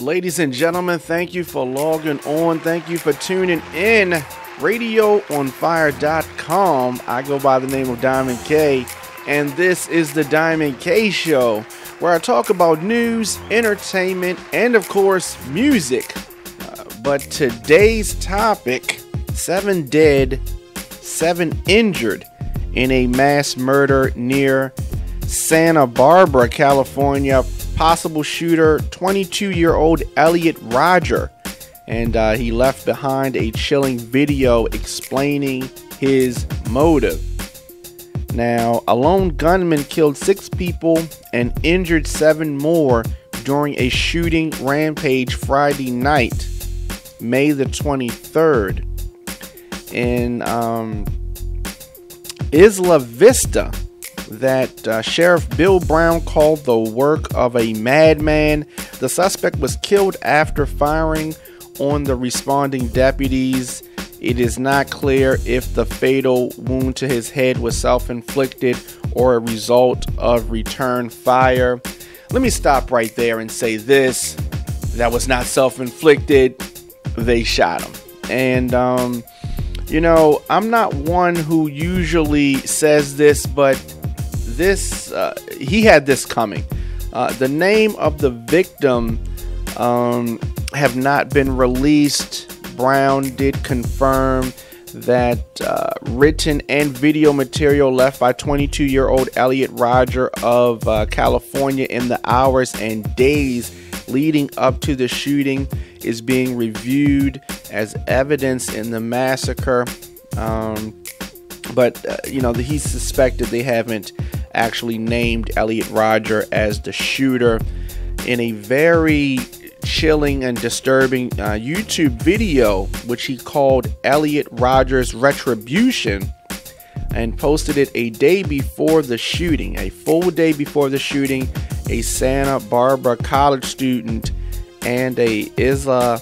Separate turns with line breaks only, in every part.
Ladies and gentlemen, thank you for logging on. Thank you for tuning in. RadioOnFire.com. I go by the name of Diamond K, and this is the Diamond K Show, where I talk about news, entertainment, and of course, music. But today's topic: 7 dead, 7 injured in a mass murder near Santa Barbara, California. Possible shooter, 22-year-old Elliot Rodger, and he left behind a chilling video explaining his motive. Now, a lone gunman killed 6 people and injured 7 more during a shooting rampage Friday night, May the 23rd, in Isla Vista, that Sheriff Bill Brown called the work of a madman. The suspect was killed after firing on the responding deputies. It is not clear if the fatal wound to his head was self-inflicted or a result of return fire. Let me stop right there and say this: that was not self-inflicted. They shot him. And I'm not one who usually says this, but he had this coming. The name of the victim have not been released. Brown did confirm that written and video material left by 22-year-old Elliot Rodger of California in the hours and days leading up to the shooting is being reviewed as evidence in the massacre. But he's suspected. They haven't actually named Elliot Rodger as the shooter. In a very chilling and disturbing YouTube video, which he called Elliot Rodger's Retribution, and posted it a day before the shooting, a full day before the shooting, a Santa Barbara college student and a Isla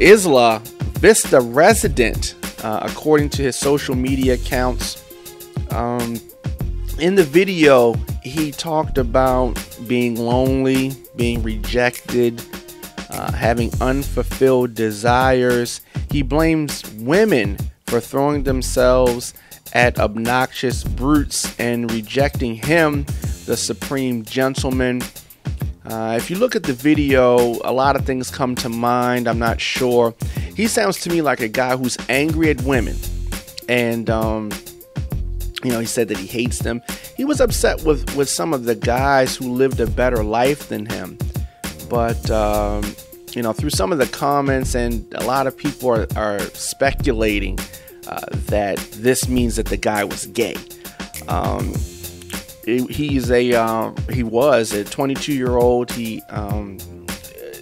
Vista resident, according to his social media accounts. In the video, he talked about being lonely, being rejected, having unfulfilled desires. He blames women for throwing themselves at obnoxious brutes and rejecting him, the supreme gentleman. If you look at the video, a lot of things come to mind. I'm not sure. He sounds to me like a guy who's angry at women. And, he said that he hates them. He was upset with some of the guys who lived a better life than him. But, through some of the comments, and a lot of people are speculating that this means that the guy was gay. He was a 22-year-old. He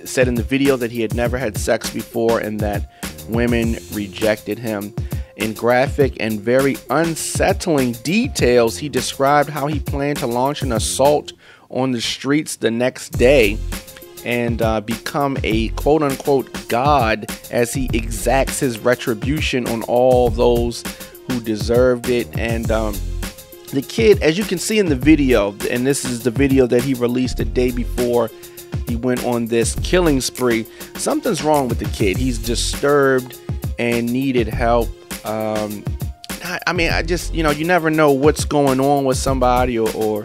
said in the video that he had never had sex before and that women rejected him. In graphic and very unsettling details, he described how he planned to launch an assault on the streets the next day and become a quote-unquote god as he exacts his retribution on all those who deserved it. And the kid, as you can see in the video, and this is the video that he released the day before he went on this killing spree, something's wrong with the kid. He's disturbed and needed help. You never know what's going on with somebody or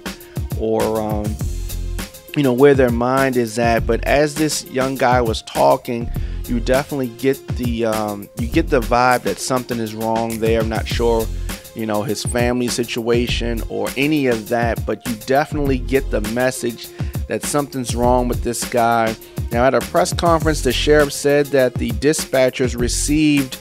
where their mind is at. But as this young guy was talking, you definitely get the vibe that something is wrong there. I'm not sure, his family situation or any of that, but you definitely get the message that something's wrong with this guy. Now, at a press conference, the sheriff said that the dispatchers received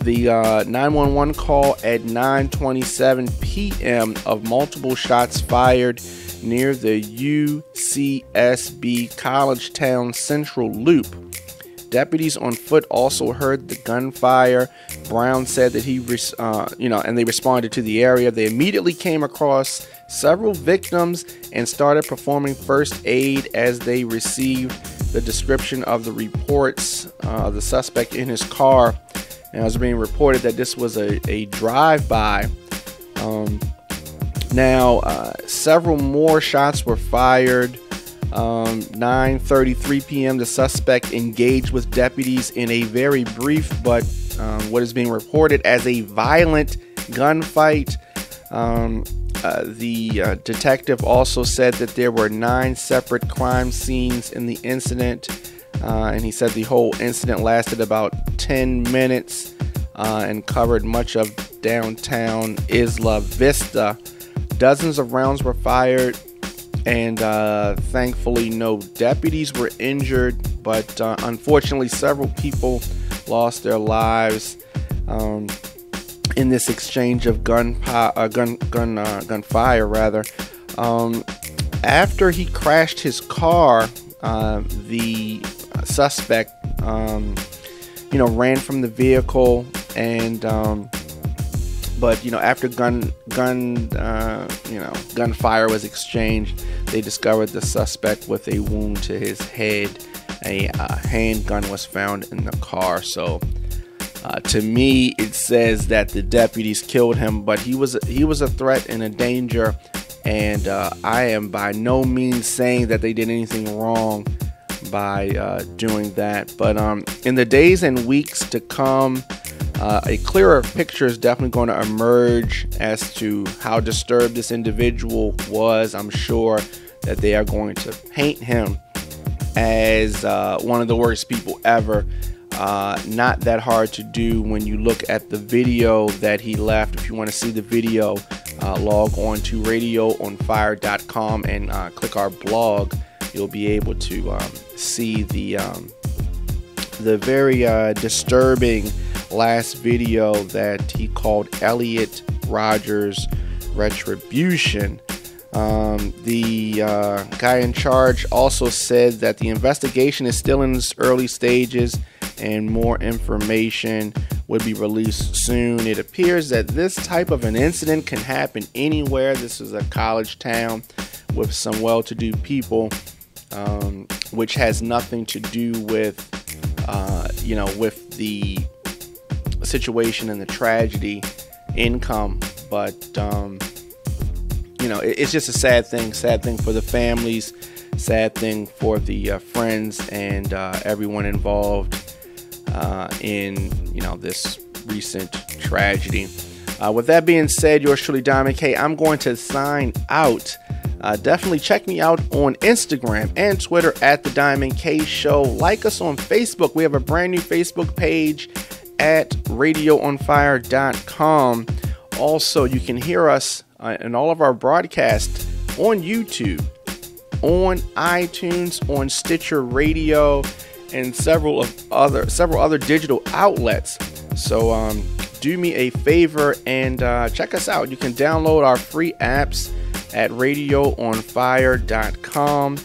the 911 call at 9:27 p.m. of multiple shots fired near the UCSB Collegetown Central Loop. Deputies on foot also heard the gunfire. Brown said that and they responded to the area. They immediately came across several victims and started performing first aid as they received the description of the reports, the suspect in his car. And it was being reported that this was a drive-by. Several more shots were fired. 9:33 p.m. the suspect engaged with deputies in a very brief but what is being reported as a violent gunfight. The detective also said that there were 9 separate crime scenes in the incident, and he said the whole incident lasted about 10 minutes and covered much of downtown Isla Vista. Dozens of rounds were fired, and thankfully no deputies were injured, but unfortunately several people lost their lives in this exchange of gunfire rather. After he crashed his car, the suspect ran from the vehicle, and but after gunfire was exchanged, they discovered the suspect with a wound to his head. A handgun was found in the car. So to me, it says that the deputies killed him, but he was a threat and a danger, and I am by no means saying that they did anything wrong by doing that. But in the days and weeks to come, a clearer picture is definitely going to emerge as to how disturbed this individual was. I'm sure that they are going to paint him as one of the worst people ever. Not that hard to do when you look at the video that he left. If you want to see the video, log on to radioonfire.com and click our blog. You'll be able to see the very disturbing last video that he called Elliot Rodger's Retribution. The guy in charge also said that the investigation is still in its early stages and more information would be released soon. It appears that this type of an incident can happen anywhere. This is a college town with some well-to-do people, which has nothing to do with with the situation and the tragedy, income, but it's just a sad thing for the families, sad thing for the friends and everyone involved in this recent tragedy. With that being said, yours truly, Diamond K, I'm going to sign out. Definitely check me out on Instagram and Twitter at The Diamond K Show. Like us on Facebook. We have a brand new Facebook page at radioonfire.com. Also, you can hear us in all of our broadcasts on YouTube, on iTunes, on Stitcher Radio, and several other digital outlets. So do me a favor and check us out. You can download our free apps at radioonfire.com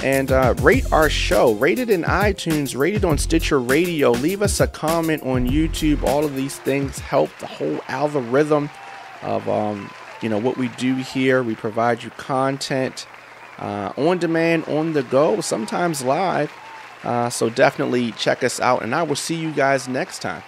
and rate our show. Rate it in iTunes, rate it on Stitcher Radio, leave us a comment on YouTube. All of these things help the whole algorithm of what we do here. We provide you content on demand, on the go, sometimes live. So definitely check us out, and I will see you guys next time.